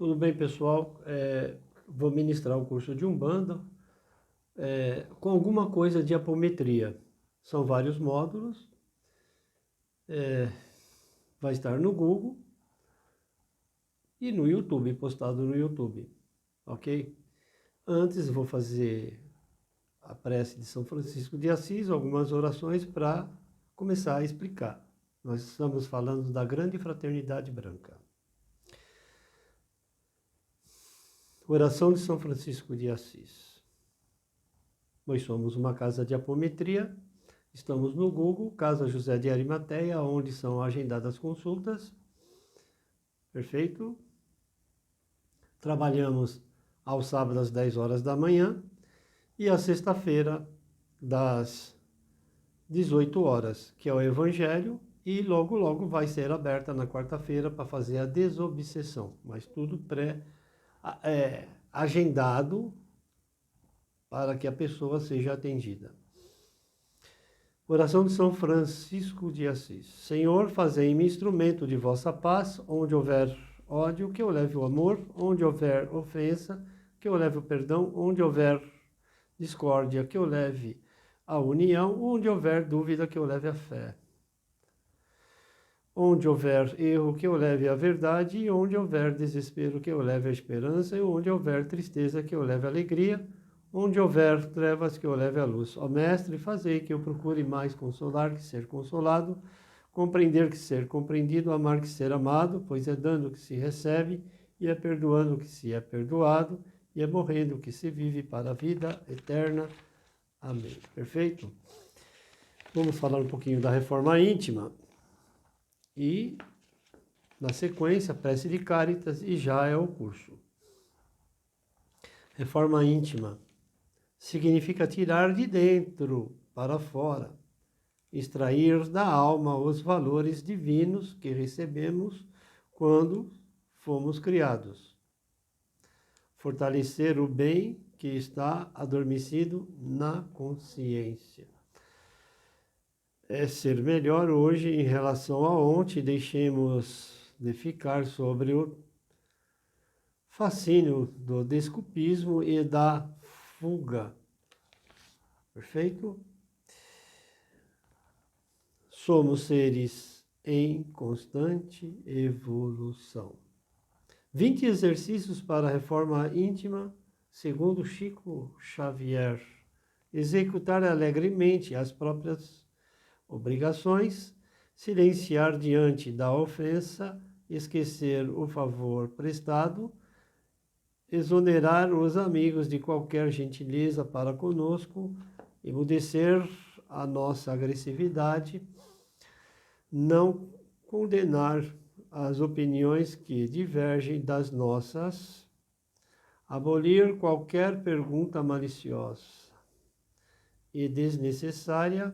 Tudo bem, pessoal? Vou ministrar o curso de Umbanda com alguma coisa de apometria. São vários módulos, vai estar no Google e no YouTube, postado no YouTube, ok? Antes vou fazer a prece de São Francisco de Assis, algumas orações para começar a explicar. Nós estamos falando da grande fraternidade branca. Oração de São Francisco de Assis. Nós somos uma casa de apometria, estamos no Google, Casa José de Arimateia, onde são agendadas consultas. Perfeito? Trabalhamos aos sábados às 10 horas da manhã e à sexta-feira das 18 horas, que é o Evangelho, e logo logo vai ser aberta na quarta-feira para fazer a desobsessão, mas tudo agendado para que a pessoa seja atendida. Oração de São Francisco de Assis. Senhor, fazei-me instrumento de vossa paz, onde houver ódio, que eu leve o amor, onde houver ofensa, que eu leve o perdão, onde houver discórdia, que eu leve a união, onde houver dúvida, que eu leve a fé. Onde houver erro, que eu leve a verdade, e onde houver desespero, que eu leve a esperança, e onde houver tristeza, que eu leve a alegria, onde houver trevas, que eu leve a luz. Ó Mestre, fazei que eu procure mais consolar que ser consolado, compreender que ser compreendido, amar que ser amado, pois é dando que se recebe, e é perdoando que se é perdoado, e é morrendo que se vive para a vida eterna. Amém. Perfeito? Vamos falar um pouquinho da reforma íntima. E, na sequência, prece de Cáritas e já é o curso. Reforma íntima significa tirar de dentro para fora, extrair da alma os valores divinos que recebemos quando fomos criados. Fortalecer o bem que está adormecido na consciência. É ser melhor hoje em relação a ontem, deixemos de ficar sobre o fascínio do desculpismo e da fuga. Perfeito? Somos seres em constante evolução. 20 exercícios para a reforma íntima, segundo Chico Xavier. Executar alegremente as próprias obrigações, silenciar diante da ofensa, esquecer o favor prestado, exonerar os amigos de qualquer gentileza para conosco, emudecer a nossa agressividade, não condenar as opiniões que divergem das nossas, abolir qualquer pergunta maliciosa e desnecessária,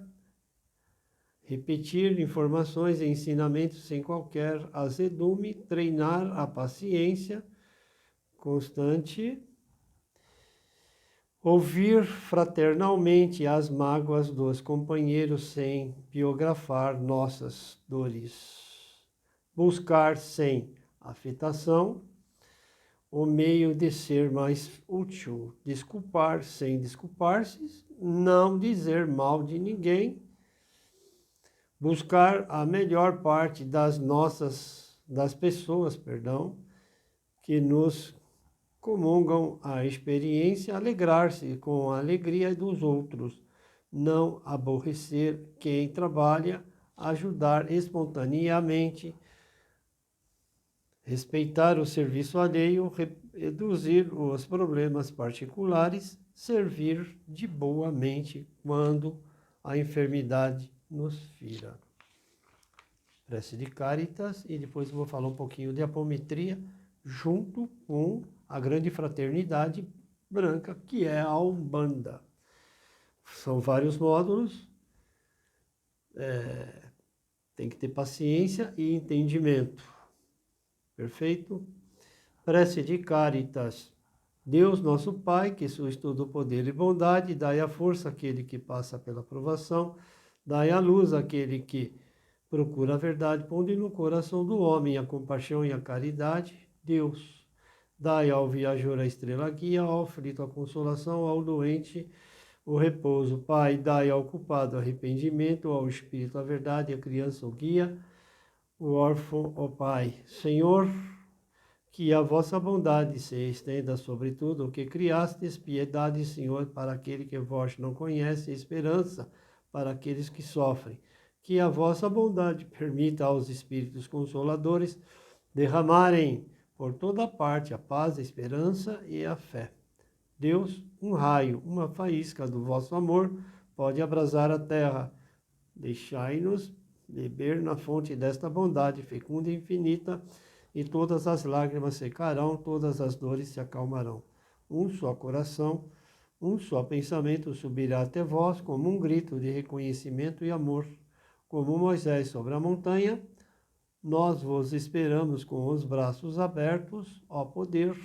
repetir informações e ensinamentos sem qualquer azedume, treinar a paciência constante, ouvir fraternalmente as mágoas dos companheiros sem biografar nossas dores, buscar sem afetação o meio de ser mais útil, desculpar sem desculpar-se, não dizer mal de ninguém, buscar a melhor parte das pessoas, que nos comungam a experiência, alegrar-se com a alegria dos outros, não aborrecer quem trabalha, ajudar espontaneamente, respeitar o serviço alheio, reduzir os problemas particulares, servir de boa mente quando a enfermidade nos fira. Prece de Cáritas e depois eu vou falar um pouquinho de apometria junto com a grande fraternidade branca, que é a Umbanda. São vários módulos, tem que ter paciência e entendimento. Perfeito? Prece de Cáritas. Deus, nosso Pai, que sois todo poder e bondade, dai a força àquele que passa pela provação, dai a luz àquele que procura a verdade, pondo no coração do homem a compaixão e a caridade. Deus, Dai ao viajor a estrela guia, ao aflito a consolação, ao doente o repouso. Pai, dai ao culpado arrependimento, ao espírito a verdade, à criança o guia, o órfão, ó Pai. Senhor, que a vossa bondade se estenda sobre tudo o que criastes, piedade, Senhor, para aquele que vós não conhece, esperança para aqueles que sofrem. Que a vossa bondade permita aos espíritos consoladores derramarem por toda parte a paz, a esperança e a fé. Deus, um raio, uma faísca do vosso amor pode abrasar a terra. Deixai-nos beber na fonte desta bondade fecunda e infinita, e todas as lágrimas secarão, todas as dores se acalmarão. Um só coração, um só pensamento subirá até vós como um grito de reconhecimento e amor. Como Moisés sobre a montanha, nós vos esperamos com os braços abertos, ó poder,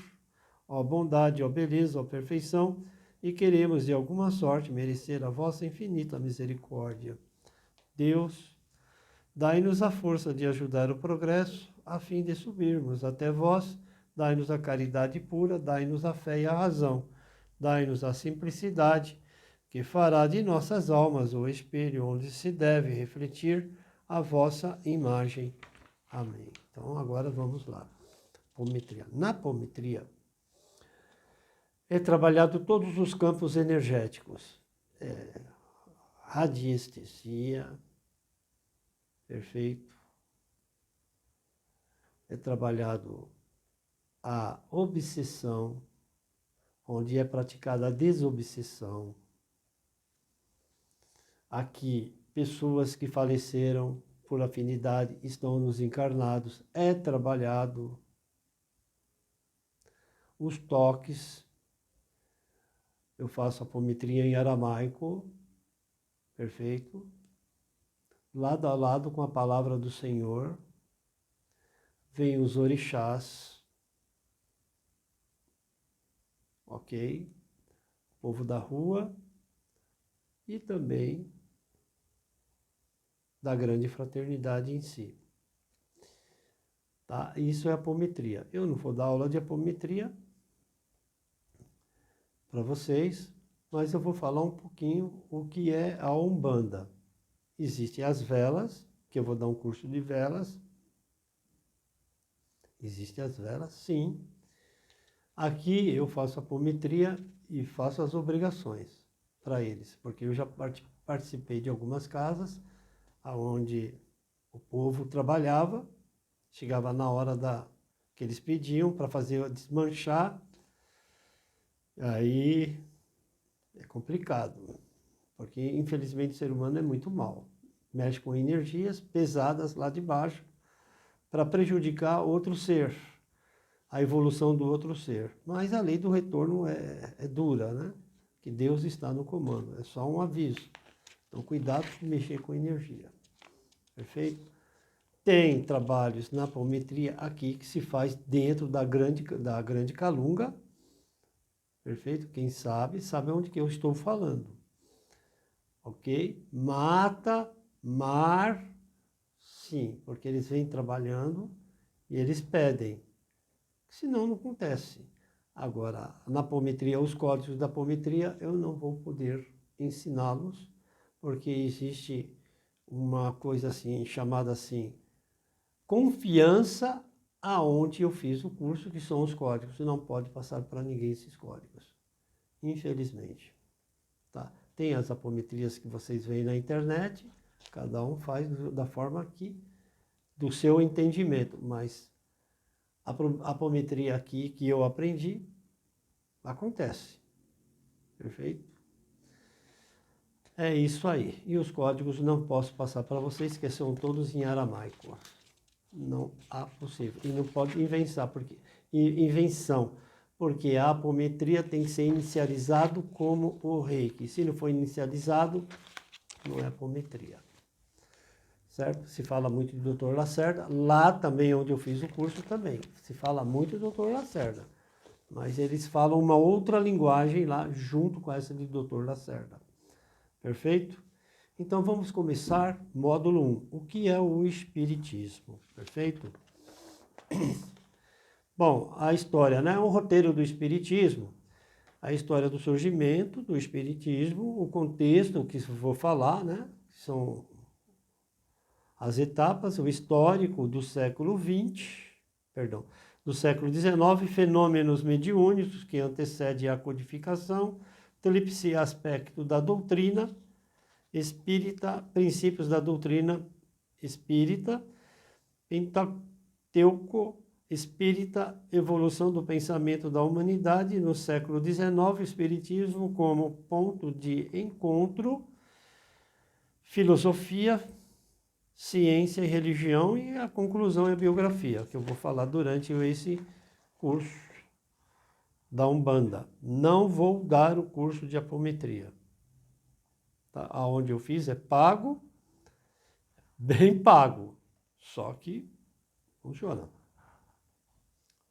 ó bondade, ó beleza, ó perfeição, e queremos de alguma sorte merecer a vossa infinita misericórdia. Deus, dai-nos a força de ajudar o progresso, a fim de subirmos até vós, dai-nos a caridade pura, dai-nos a fé e a razão, dai-nos a simplicidade, que fará de nossas almas o espelho onde se deve refletir a vossa imagem. Amém. Então, agora vamos lá. Apometria. Na apometria, é trabalhado todos os campos energéticos. Radiestesia, perfeito. É trabalhado a obsessão, onde é praticada a desobsessão. Aqui, pessoas que faleceram por afinidade estão nos encarnados, é trabalhado os toques. Eu faço apometria em aramaico, perfeito, lado a lado com a palavra do Senhor. Vem os orixás, ok? O povo da rua e também da grande fraternidade em si. Tá? Isso é apometria. Eu não vou dar aula de apometria para vocês, mas eu vou falar um pouquinho o que é a Umbanda. Existem as velas, que eu vou dar um curso de velas. Existem as velas, sim. Aqui eu faço apometria e faço as obrigações para eles, porque eu já participei de algumas casas onde o povo trabalhava, chegava na hora que eles pediam para fazer desmanchar, aí é complicado, porque infelizmente o ser humano é muito mau, mexe com energias pesadas lá de baixo para prejudicar outro ser, a evolução do outro ser. Mas a lei do retorno é dura, né? Que Deus está no comando, é só um aviso. Então cuidado com mexer com energia, perfeito? Tem trabalhos na apometria aqui que se faz dentro da grande calunga, perfeito? Quem sabe onde que eu estou falando, ok? Mata, mar, sim, porque eles vêm trabalhando e eles pedem, senão não acontece. Agora, na apometria, os códigos da apometria, eu não vou poder ensiná-los, porque existe uma coisa assim, chamada assim, confiança aonde eu fiz o curso, que são os códigos. Você não pode passar para ninguém esses códigos, infelizmente. Tá? Tem as apometrias que vocês veem na internet, cada um faz da forma do seu entendimento, mas a apometria aqui que eu aprendi, acontece. Perfeito? É isso aí. E os códigos não posso passar para vocês, que são todos em aramaico. Não há possível. E não pode invenção, porque a apometria tem que ser inicializado como o reiki. Se não for inicializado, não é apometria. Certo? Se fala muito de Dr. Lacerda, lá também onde eu fiz o curso também, se fala muito do Dr. Lacerda, mas eles falam uma outra linguagem lá junto com essa de Dr. Lacerda. Perfeito? Então vamos começar módulo 1. O que é o Espiritismo? Perfeito? Bom, a história, né? O roteiro do Espiritismo, a história do surgimento do Espiritismo, o contexto que vou falar, né? São as etapas, o histórico do século XX, perdão, do século XIX, fenômenos mediúnicos que antecedem a codificação, tríplice aspecto da doutrina espírita, princípios da doutrina espírita, Pentateuco espírita, evolução do pensamento da humanidade no século XIX, o espiritismo como ponto de encontro, filosofia, ciência e religião, e a conclusão é a biografia, que eu vou falar durante esse curso da Umbanda. Não vou dar o curso de apometria. Tá? Aonde eu fiz é pago, bem pago, só que funciona.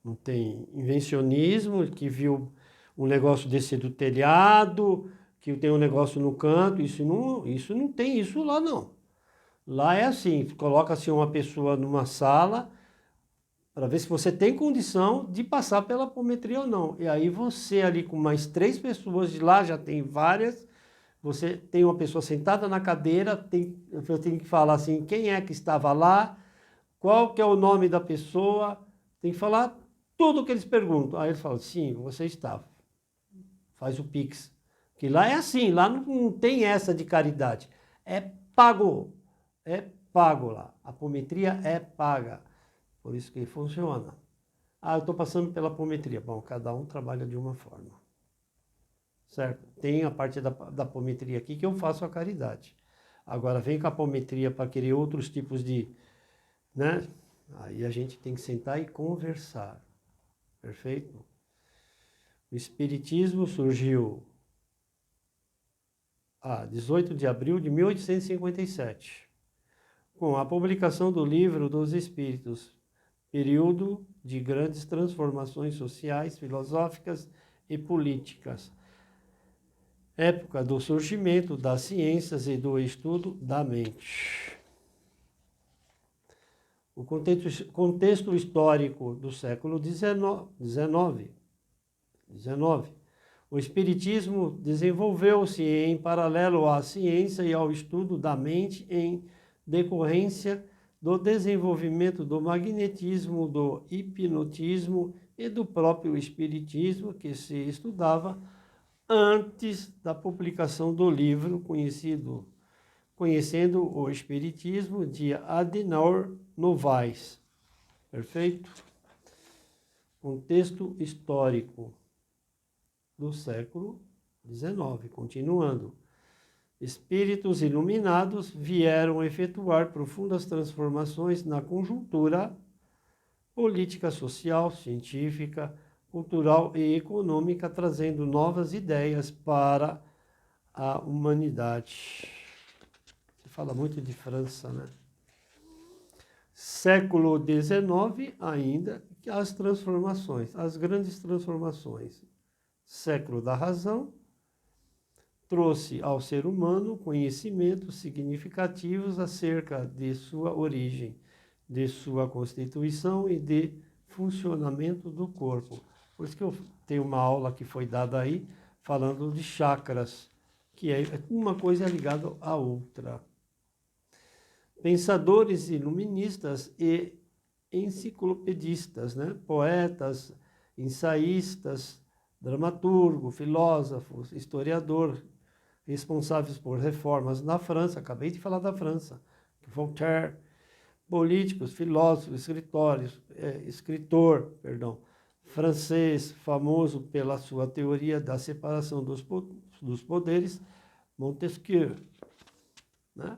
Não tem invencionismo, que viu um negócio descer do telhado, que tem um negócio no canto, isso não tem isso lá não. Lá é assim, coloca-se uma pessoa numa sala para ver se você tem condição de passar pela apometria ou não. E aí você ali com mais 3 pessoas, de lá já tem várias, você tem uma pessoa sentada na cadeira, eu tenho que falar assim, quem é que estava lá, qual que é o nome da pessoa, tem que falar tudo o que eles perguntam. Aí eles falam, sim, você estava. Faz o Pix. Que lá é assim, lá não tem essa de caridade. É pago. É pago lá. A apometria é paga. Por isso que funciona. Ah, eu estou passando pela apometria. Bom, cada um trabalha de uma forma. Certo? Tem a parte da apometria aqui que eu faço a caridade. Agora vem com a apometria para querer outros tipos de, né? Aí a gente tem que sentar e conversar. Perfeito? O Espiritismo surgiu a 18 de abril de 1857, com a publicação do Livro dos Espíritos, período de grandes transformações sociais, filosóficas e políticas, época do surgimento das ciências e do estudo da mente. O contexto histórico do século XIX. O Espiritismo desenvolveu-se em paralelo à ciência e ao estudo da mente em decorrência do desenvolvimento do magnetismo, do hipnotismo e do próprio Espiritismo, que se estudava antes da publicação do livro Conhecendo o Espiritismo, de Adenauer Novaes. Perfeito? Contexto histórico do século XIX, continuando. Espíritos iluminados vieram efetuar profundas transformações na conjuntura política, social, científica, cultural e econômica, trazendo novas ideias para a humanidade. Se fala muito de França, né? Século XIX ainda, as transformações, as grandes transformações. Século da razão, trouxe ao ser humano conhecimentos significativos acerca de sua origem, de sua constituição e de funcionamento do corpo. Por isso que eu tenho uma aula que foi dada aí, falando de chakras, que é uma coisa ligada à outra. Pensadores iluministas e enciclopedistas, né? Poetas, ensaístas, dramaturgo, filósofos, historiador, responsáveis por reformas na França, acabei de falar da França, Voltaire, políticos, filósofos, escritor, francês, famoso pela sua teoria da separação dos poderes, Montesquieu, né?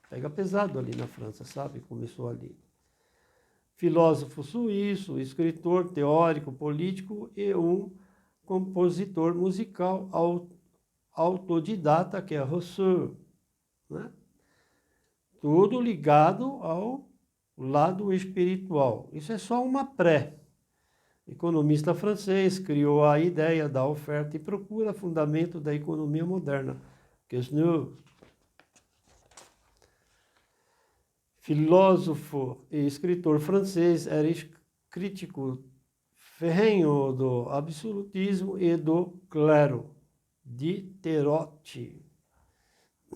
Pega pesado ali na França, sabe? Começou ali. Filósofo suíço, escritor, teórico, político e um compositor musical autodidata, que é Rousseau, né? Tudo ligado ao lado espiritual. Isso é só uma pré. Economista francês, criou a ideia da oferta e procura, fundamento da economia moderna. Quesnel. Filósofo e escritor francês Erich crítico ferrenho do absolutismo e do clero. Diderot,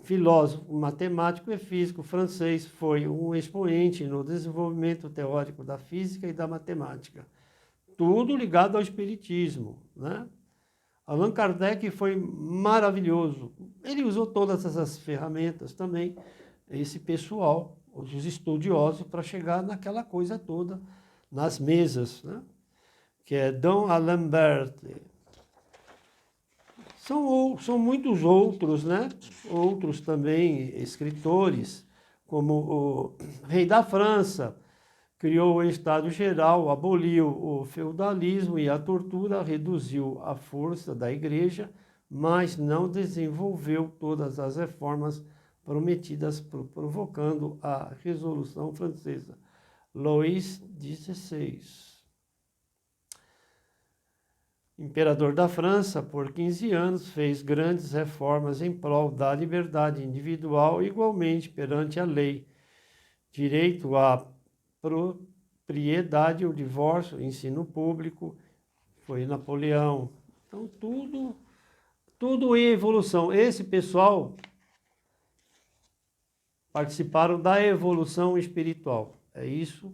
filósofo, matemático e físico francês, foi um expoente no desenvolvimento teórico da física e da matemática. Tudo ligado ao espiritismo, né? Allan Kardec foi maravilhoso. Ele usou todas essas ferramentas também, esse pessoal, os estudiosos, para chegar naquela coisa toda, nas mesas, né? Que é Dom Alembert. São muitos outros, né? Outros também escritores, como o rei da França, criou o Estado Geral, aboliu o feudalismo e a tortura, reduziu a força da igreja, mas não desenvolveu todas as reformas prometidas, provocando a Revolução Francesa. Luís XVI. Imperador da França, por 15 anos, fez grandes reformas em prol da liberdade individual, igualmente perante a lei, direito à propriedade, o divórcio, ensino público, foi Napoleão. Então, tudo em evolução. Esse pessoal participaram da evolução espiritual. É isso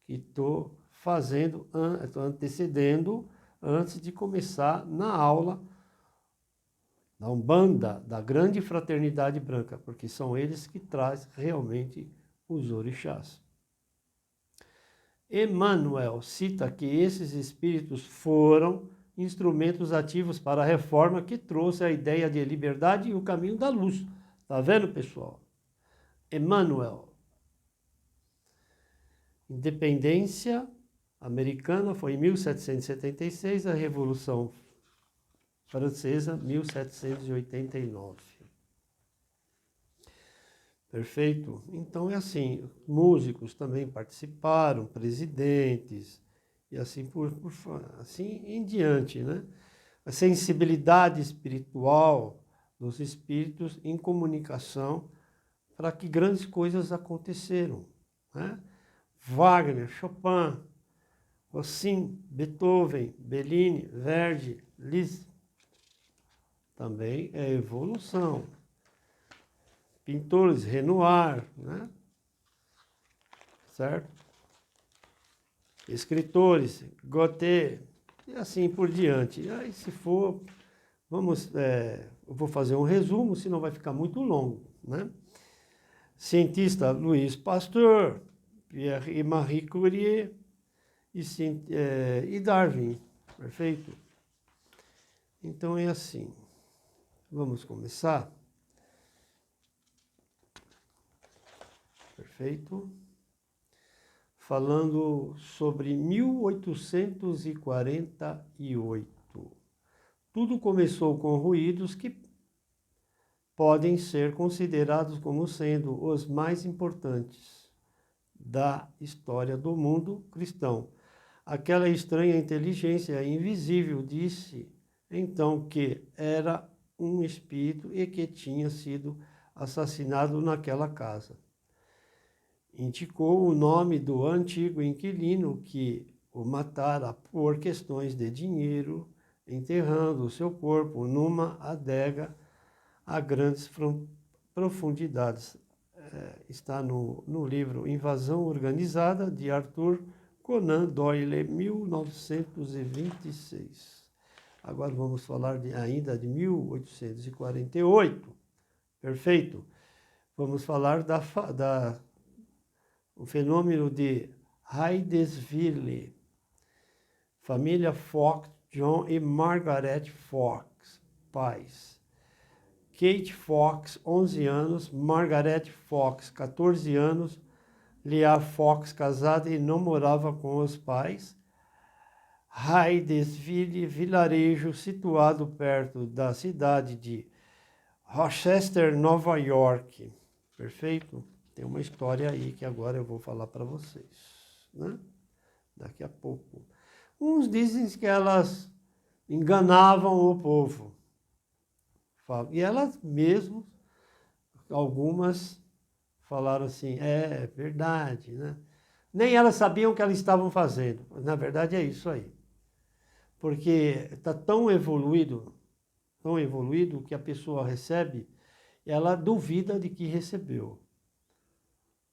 que estou fazendo, estou antecedendo antes de começar na aula da Umbanda, da Grande Fraternidade Branca, porque são eles que trazem realmente os orixás. Emmanuel cita que esses espíritos foram instrumentos ativos para a reforma que trouxe a ideia de liberdade e o caminho da luz. Tá vendo, pessoal? Emmanuel. Independência americana foi em 1776, a Revolução Francesa, 1789. Perfeito? Então é assim, músicos também participaram, presidentes, e assim assim em diante, né? A sensibilidade espiritual dos espíritos em comunicação para que grandes coisas aconteceram, né? Wagner, Chopin, Rossini, Beethoven, Bellini, Verdi, Liszt, também é evolução. Pintores, Renoir, né? Certo? Escritores, Gautier, e assim por diante. Aí, se for, eu vou fazer um resumo, senão vai ficar muito longo, né? Cientista, Louis Pasteur, Pierre e Marie Curie e Darwin, perfeito? Então é assim, vamos começar? Perfeito? Falando sobre 1848. Tudo começou com ruídos que podem ser considerados como sendo os mais importantes da história do mundo cristão. Aquela estranha inteligência invisível disse então que era um espírito e que tinha sido assassinado naquela casa. Indicou o nome do antigo inquilino que o matara por questões de dinheiro, enterrando o seu corpo numa adega a grandes profundidades. Está no livro Invasão Organizada, de Arthur Conan Doyle, 1926. Agora vamos falar ainda de 1848. Perfeito? Vamos falar o fenômeno de Hydesville. Família Fox, John e Margaret Fox, pais. Kate Fox, 11 anos, Margaret Fox, 14 anos, Leah Fox, casada e não morava com os pais. Hydesville, vilarejo situado perto da cidade de Rochester, Nova York. Perfeito? Tem uma história aí que agora eu vou falar para vocês, né? Daqui a pouco. Uns dizem que elas enganavam o povo. E elas mesmas, algumas falaram assim, é verdade, né? Nem elas sabiam o que elas estavam fazendo. Na verdade é isso aí. Porque está tão evoluído que a pessoa recebe, ela duvida de que recebeu.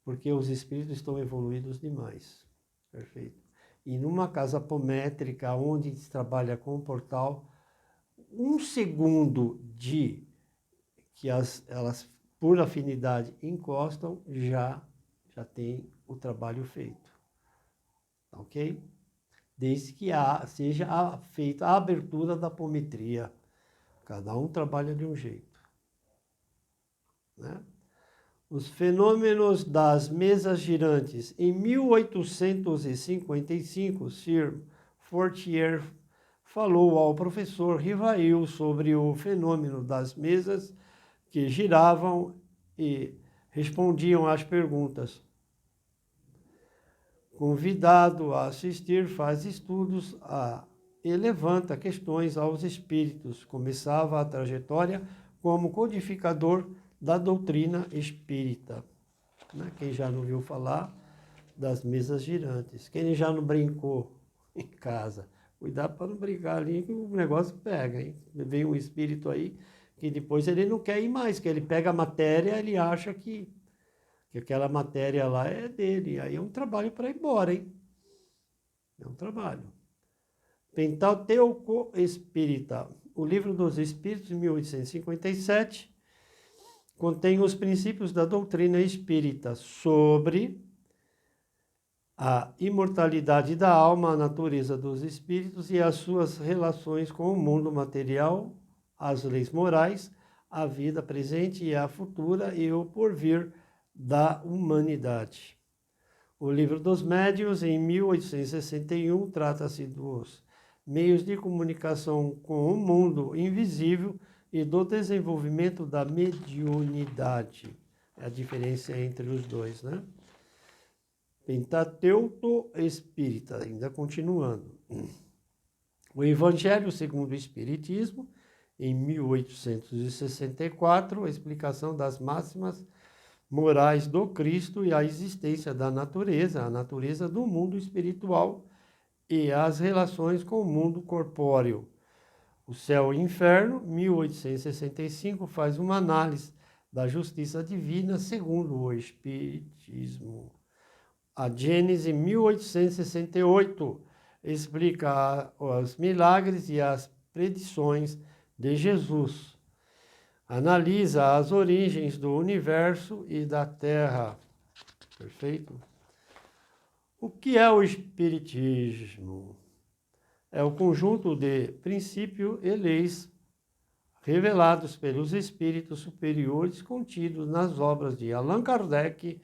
Porque os espíritos estão evoluídos demais. Perfeito. E numa casa apométrica, onde se trabalha com o portal, 1 segundo de que elas, por afinidade, encostam, já tem o trabalho feito. Ok? Desde que seja feita a abertura da apometria. Cada um trabalha de um jeito. Né? Os fenômenos das mesas girantes. Em 1855, Sir Fortier falou ao professor Rivail sobre o fenômeno das mesas que giravam e respondiam às perguntas. Convidado a assistir, faz estudos e levanta questões aos espíritos. Começava a trajetória como codificador da doutrina espírita. Quem já não ouviu falar das mesas girantes? Quem já não brincou em casa? Cuidado para não brincar ali que o negócio pega, hein? Vem um espírito aí que depois ele não quer ir mais, que ele pega a matéria, ele acha que aquela matéria lá é dele. Aí é um trabalho para ir embora, hein? É um trabalho. Pentateuco Espírita. O Livro dos Espíritos, de 1857, contém os princípios da doutrina espírita sobre a imortalidade da alma, a natureza dos espíritos e as suas relações com o mundo material, as leis morais, a vida presente e a futura e o porvir da humanidade. O Livro dos Médiuns, em 1861, trata-se dos meios de comunicação com o mundo invisível e do desenvolvimento da mediunidade. É a diferença entre os dois, né? Pentateuco Espírita, ainda continuando. O Evangelho segundo o Espiritismo, em 1864, a explicação das máximas morais do Cristo e a existência da natureza, a natureza do mundo espiritual e as relações com o mundo corpóreo. O Céu e o Inferno, 1865, faz uma análise da justiça divina segundo o Espiritismo. A Gênese, 1868, explica os milagres e as predições de Jesus. Analisa as origens do universo e da Terra. Perfeito? O que é o Espiritismo? É o conjunto de princípios e leis revelados pelos espíritos superiores contidos nas obras de Allan Kardec,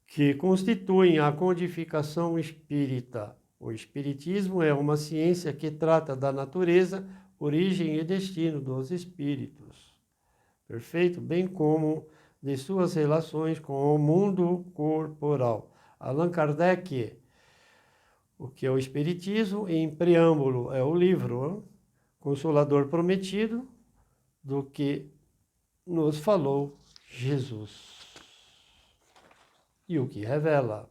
que constituem a codificação espírita. O Espiritismo é uma ciência que trata da natureza, origem e destino dos espíritos. Perfeito? Bem como de suas relações com o mundo corporal. Allan Kardec, o que é o Espiritismo, em preâmbulo é o livro Consolador Prometido, do que nos falou Jesus. E o que revela?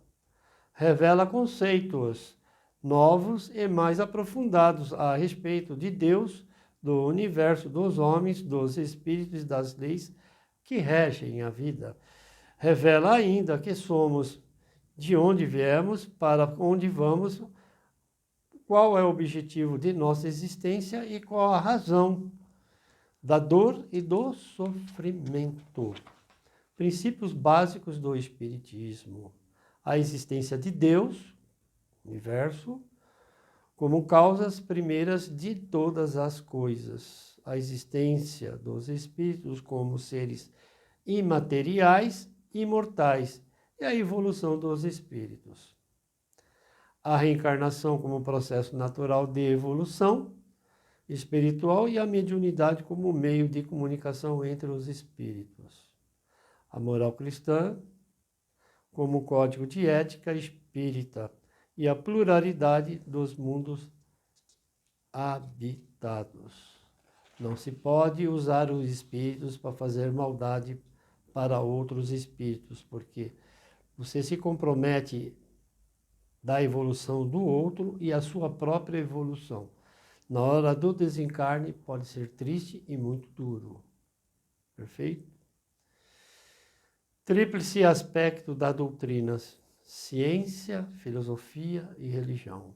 Revela conceitos novos e mais aprofundados a respeito de Deus, do universo, dos homens, dos espíritos e das leis que regem a vida. Revela ainda que somos de onde viemos, para onde vamos, qual é o objetivo de nossa existência e qual a razão da dor e do sofrimento. Princípios básicos do Espiritismo. A existência de Deus, universo, como causas primeiras de todas as coisas. A existência dos espíritos como seres imateriais, imortais, e a evolução dos espíritos. A reencarnação como processo natural de evolução espiritual e a mediunidade como meio de comunicação entre os espíritos. A moral cristã como código de ética espírita e a pluralidade dos mundos habitados. Não se pode usar os espíritos para fazer maldade para outros espíritos, porque você se compromete da evolução do outro e a sua própria evolução. Na hora do desencarne pode ser triste e muito duro. Perfeito? Tríplice aspecto da doutrina: ciência, filosofia e religião.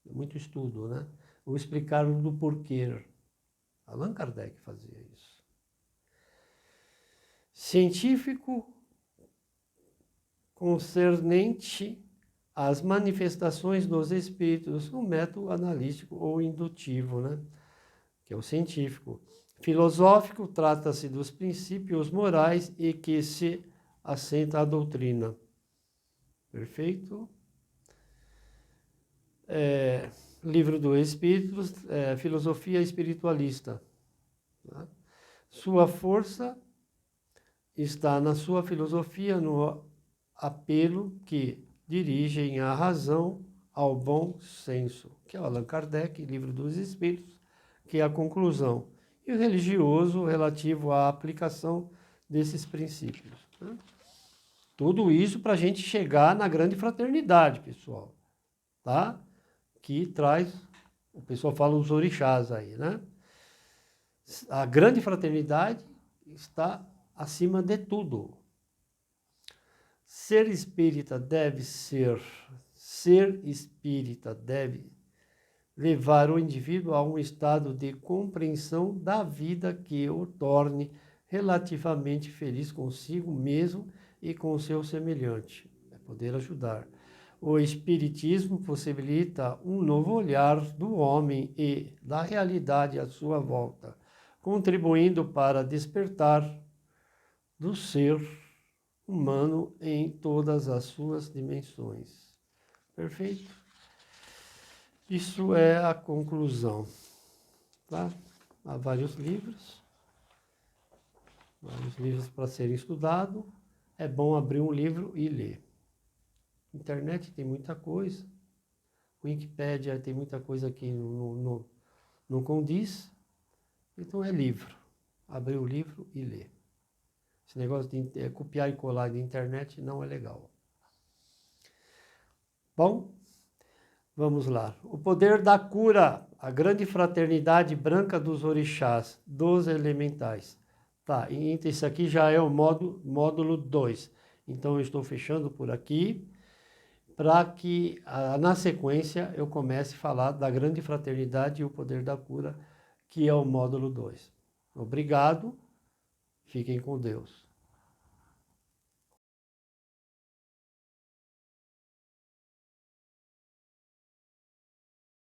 Muito estudo, né? Vou explicar do porquê. Allan Kardec fazia isso. Científico concernente às manifestações dos espíritos, um método analítico ou indutivo, né? Que é o científico. Filosófico trata-se dos princípios morais e que se assenta a doutrina. Perfeito? Livro dos Espíritos, filosofia espiritualista. Tá? Sua força está na sua filosofia, no apelo que dirigem à razão, ao bom senso, que é o Allan Kardec, Livro dos Espíritos, que é a conclusão. E o religioso relativo à aplicação desses princípios. Né? Tudo isso para a gente chegar na grande fraternidade, pessoal. Tá? Que traz, o pessoal fala os orixás aí, né? A grande fraternidade está acima de tudo. Ser espírita deve levar o indivíduo a um estado de compreensão da vida que o torne relativamente feliz consigo mesmo e com o seu semelhante. É poder ajudar. O Espiritismo possibilita um novo olhar do homem e da realidade à sua volta, contribuindo para despertar do ser humano em todas as suas dimensões. Perfeito? Isso é a conclusão. Tá? Há vários livros para serem estudados. É bom abrir um livro e ler. Internet tem muita coisa. Wikipédia tem muita coisa que não condiz. Então é livro. Abrir o livro e ler. Esse negócio de copiar e colar de internet não é legal. Bom, vamos lá. O poder da cura, a grande fraternidade branca dos orixás, dos elementais. Tá, então isso aqui já é o módulo 2. Então eu estou fechando por aqui, para que na sequência eu comece a falar da grande fraternidade e o poder da cura, que é o módulo 2. Obrigado, fiquem com Deus.